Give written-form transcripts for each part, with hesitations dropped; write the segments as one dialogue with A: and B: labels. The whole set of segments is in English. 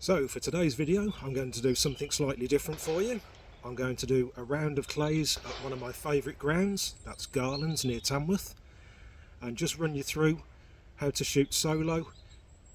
A: So for today's video I'm going to do something slightly different for you. I'm going to do a round of clays at one of my favourite grounds, that's Garlands near Tamworth, and just run you through how to shoot solo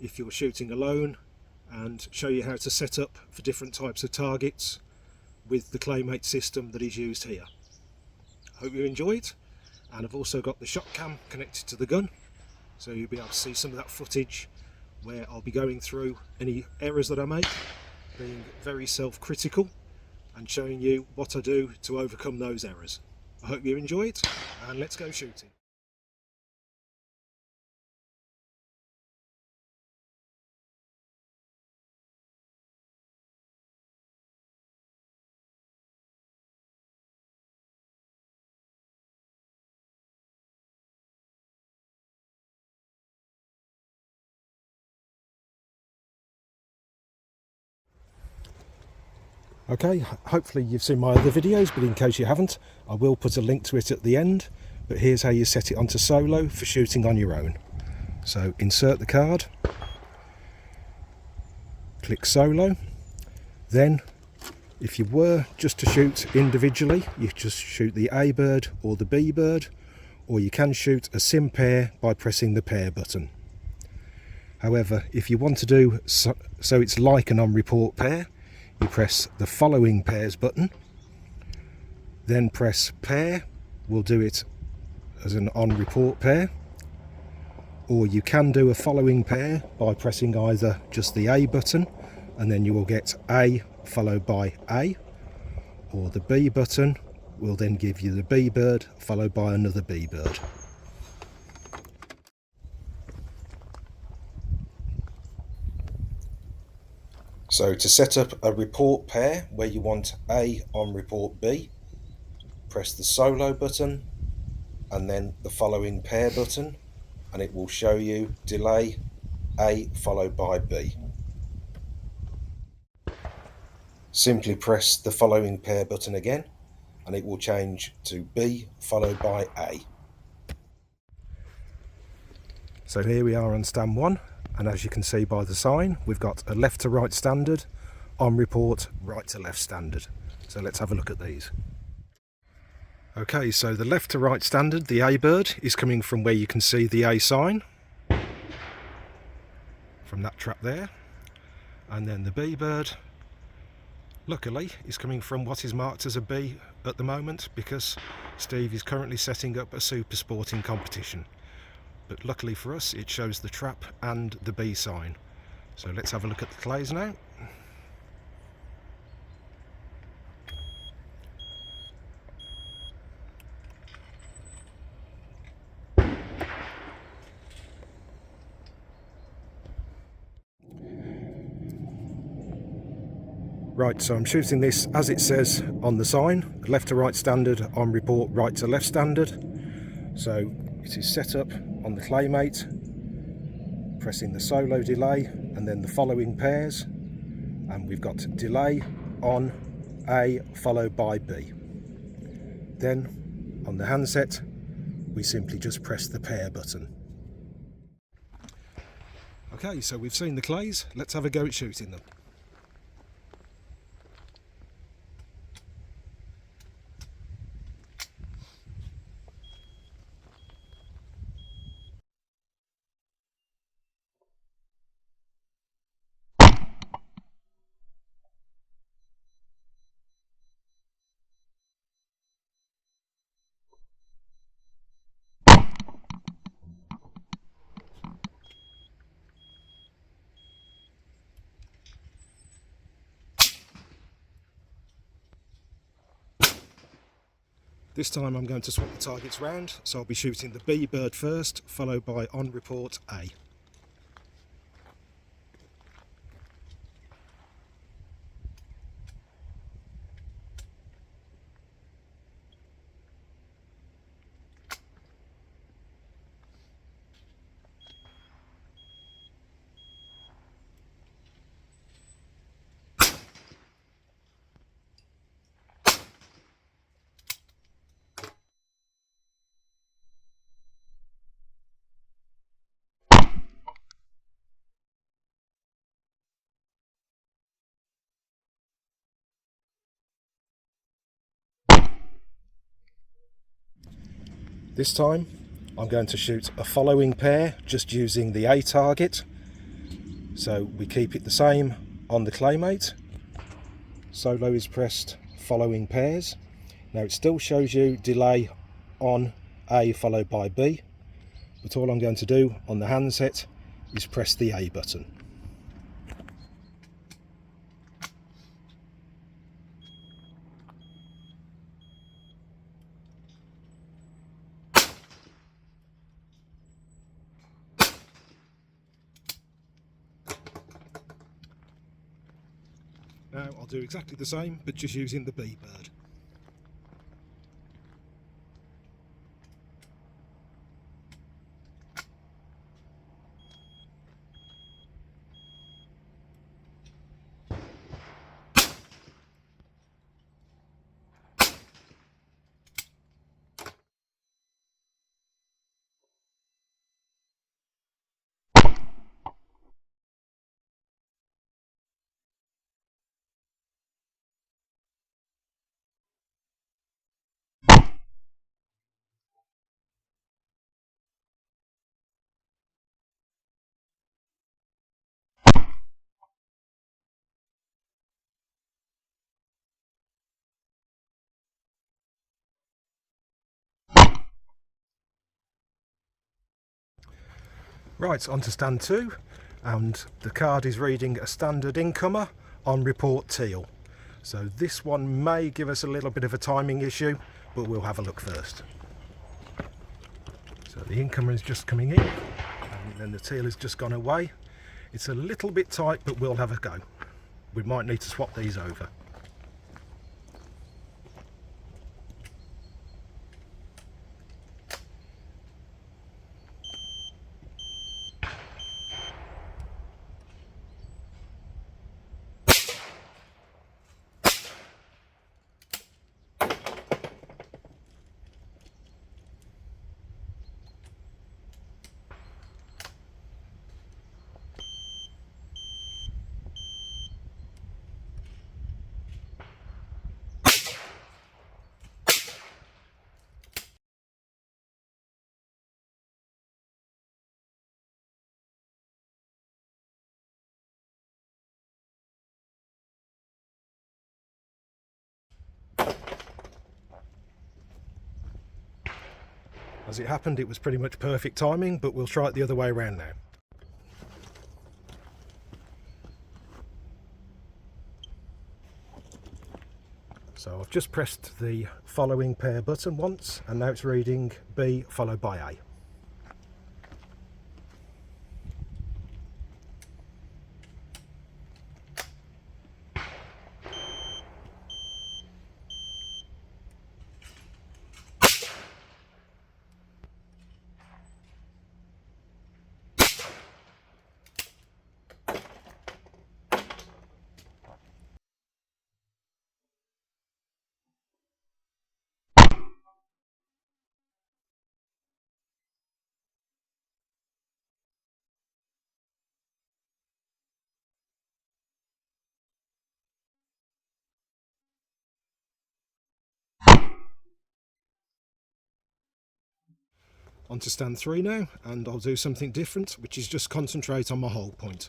A: if you're shooting alone, and show you how to set up for different types of targets with the Claymate system that is used here. I hope you enjoy it, and I've also got the shot cam connected to the gun, so you'll be able to see some of that footage where I'll be going through any errors that I make, being very self-critical and showing you what I do to overcome those errors. I hope you enjoy it, and let's go shooting. Okay, hopefully you've seen my other videos, but in case you haven't, I will put a link to it at the end. But here's how you set it onto solo for shooting on your own. So insert the card, click solo, then if you were just to shoot individually, you just shoot the A bird or the B bird, or you can shoot a sim pair by pressing the pair button. However, if you want to do so it's like an on report pair, you press the following pairs button, then press pair, we'll do it as an on report pair, or you can do a following pair by pressing either just the A button and then you will get A followed by A, or the B button will then give you the B bird followed by another B bird. So to set up a report pair where you want A on report B, press the solo button and then the following pair button, and it will show you delay A followed by B. Simply press the following pair button again and it will change to B followed by A. So here we are on stand 1, and as you can see by the sign, we've got a left to right standard, on report, right to left standard. So let's have a look at these. Okay, so the left to right standard, the A bird, is coming from where you can see the A sign, from that trap there, and then the B bird, luckily, is coming from what is marked as a B at the moment, because Steve is currently setting up a super sporting competition. But luckily for us, it shows the trap and the B sign. So let's have a look at the clays now. Right, so I'm shooting this as it says on the sign, left to right standard, on report, right to left standard. So it is set up on the Claymate, pressing the solo delay and then the following pairs, and we've got delay on A followed by B. Then on the handset we simply just press the pair button. Okay, so we've seen the clays, let's have a go at shooting them. This time I'm going to swap the targets round, so I'll be shooting the B bird first, followed by on report A. This time I'm going to shoot a following pair just using the A target. So we keep it the same on the claymate. Solo is pressed following pairs. Now it still shows you delay on A followed by B, but all I'm going to do on the handset is press the A button. Now I'll do exactly the same, but just using the B bird. Right, on to stand 2, and the card is reading a standard incomer on report teal. So this one may give us a little bit of a timing issue, but we'll have a look first. So the incomer is just coming in, and then the teal has just gone away. It's a little bit tight, but we'll have a go. We might need to swap these over. As it happened, it was pretty much perfect timing, but we'll try it the other way around now. So I've just pressed the following pair button once, and now it's reading B followed by A. On to stand 3 now, and I'll do something different, which is just concentrate on my hold point.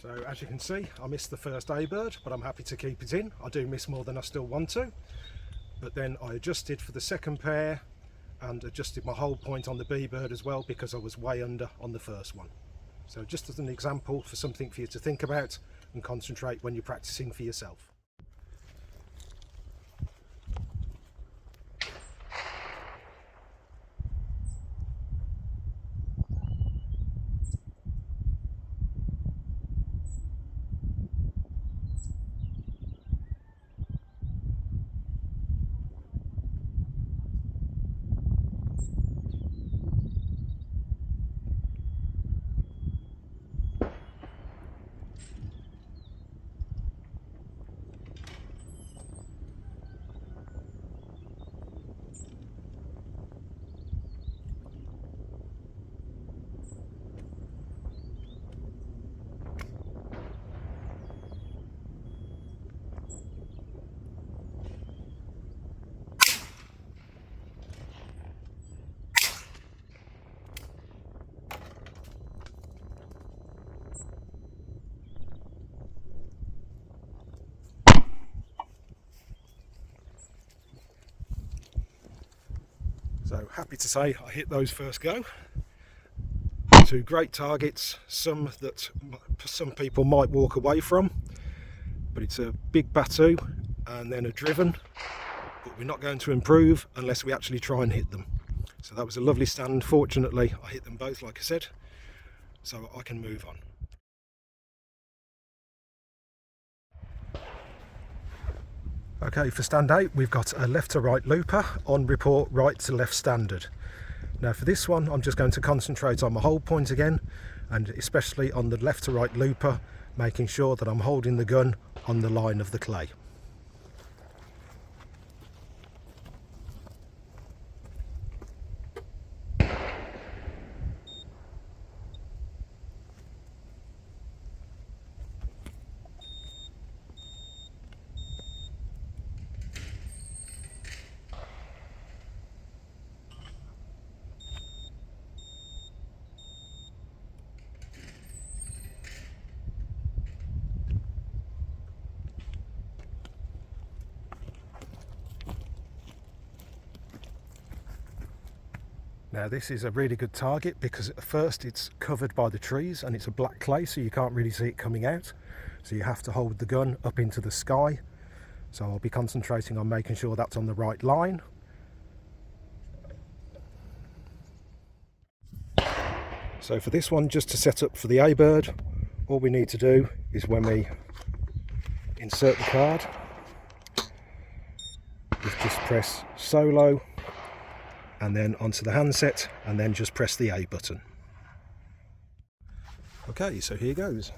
A: So as you can see, I missed the first A bird, but I'm happy to keep it in. I do miss more than I still want to. But then I adjusted for the second pair and adjusted my hold point on the B bird as well, because I was way under on the first one. So just as an example for something for you to think about and concentrate when you're practicing for yourself. So happy to say I hit those first go. Two great targets, some that some people might walk away from, but it's a big batu and then a driven, but we're not going to improve unless we actually try and hit them. So that was a lovely stand. Fortunately I hit them both, like I said, so I can move on. Okay, for stand 8 we've got a left to right looper on report right to left standard. Now for this one I'm just going to concentrate on my hold point again, and especially on the left to right looper, making sure that I'm holding the gun on the line of the clay. Now this is a really good target because at first it's covered by the trees and it's a black clay, so you can't really see it coming out. So you have to hold the gun up into the sky. So I'll be concentrating on making sure that's on the right line. So for this one, just to set up for the A bird, all we need to do is when we insert the card, is just press solo and then onto the handset and then just press the A button. Okay, so here goes.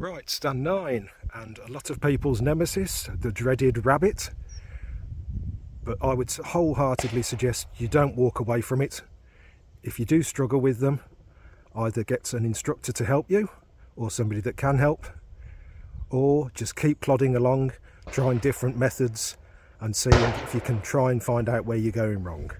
A: Right, stand 9, and a lot of people's nemesis, the dreaded rabbit. But I would wholeheartedly suggest you don't walk away from it. If you do struggle with them, either get an instructor to help you, or somebody that can help, or just keep plodding along, trying different methods and seeing if you can try and find out where you're going wrong.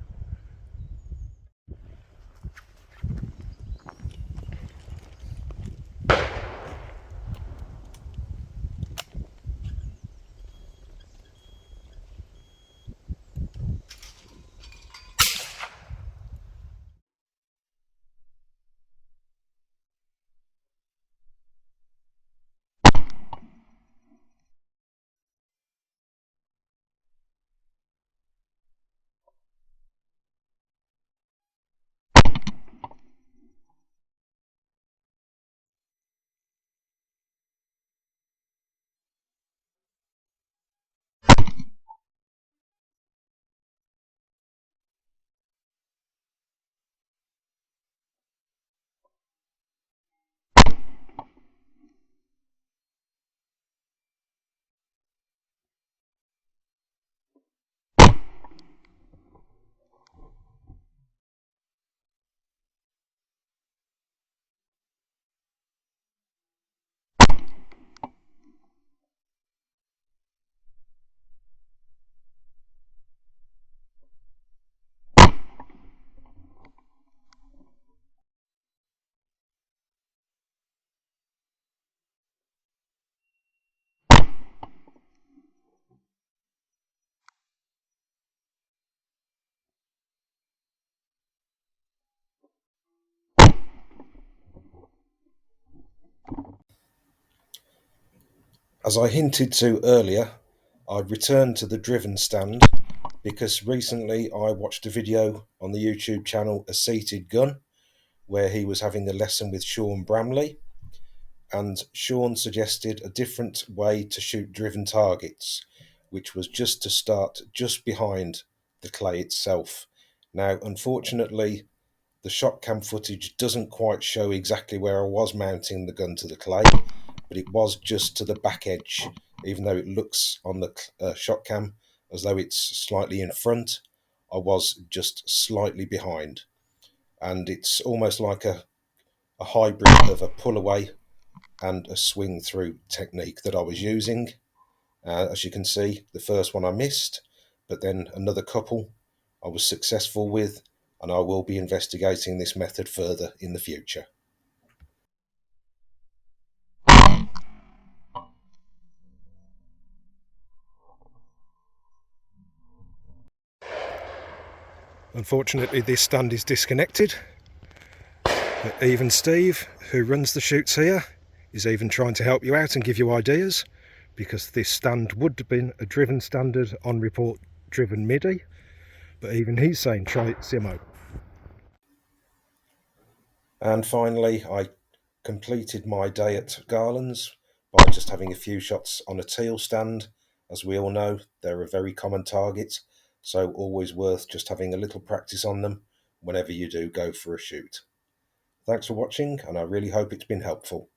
A: As I hinted to earlier, I've returned to the driven stand because recently I watched a video on the YouTube channel A Seated Gun, where he was having a lesson with Sean Bramley, and Sean suggested a different way to shoot driven targets, which was just to start just behind the clay itself. Now, unfortunately, the shot cam footage doesn't quite show exactly where I was mounting the gun to the clay, but it was just to the back edge, even though it looks on the shot cam as though it's slightly in front. I was just slightly behind, and it's almost like a hybrid of a pull away and a swing through technique that I was using. As you can see, the first one I missed, but then another couple I was successful with, and I will be investigating this method further in the future. Unfortunately, this stand is disconnected, but even Steve, who runs the shoots here, is even trying to help you out and give you ideas, because this stand would have been a driven standard on report driven MIDI, but even he's saying try it Simo. And finally, I completed my day at Garland's by just having a few shots on a teal stand. As we all know, they're a very common target, so always worth just having a little practice on them whenever you do go for a shoot. Thanks for watching, and I really hope it's been helpful.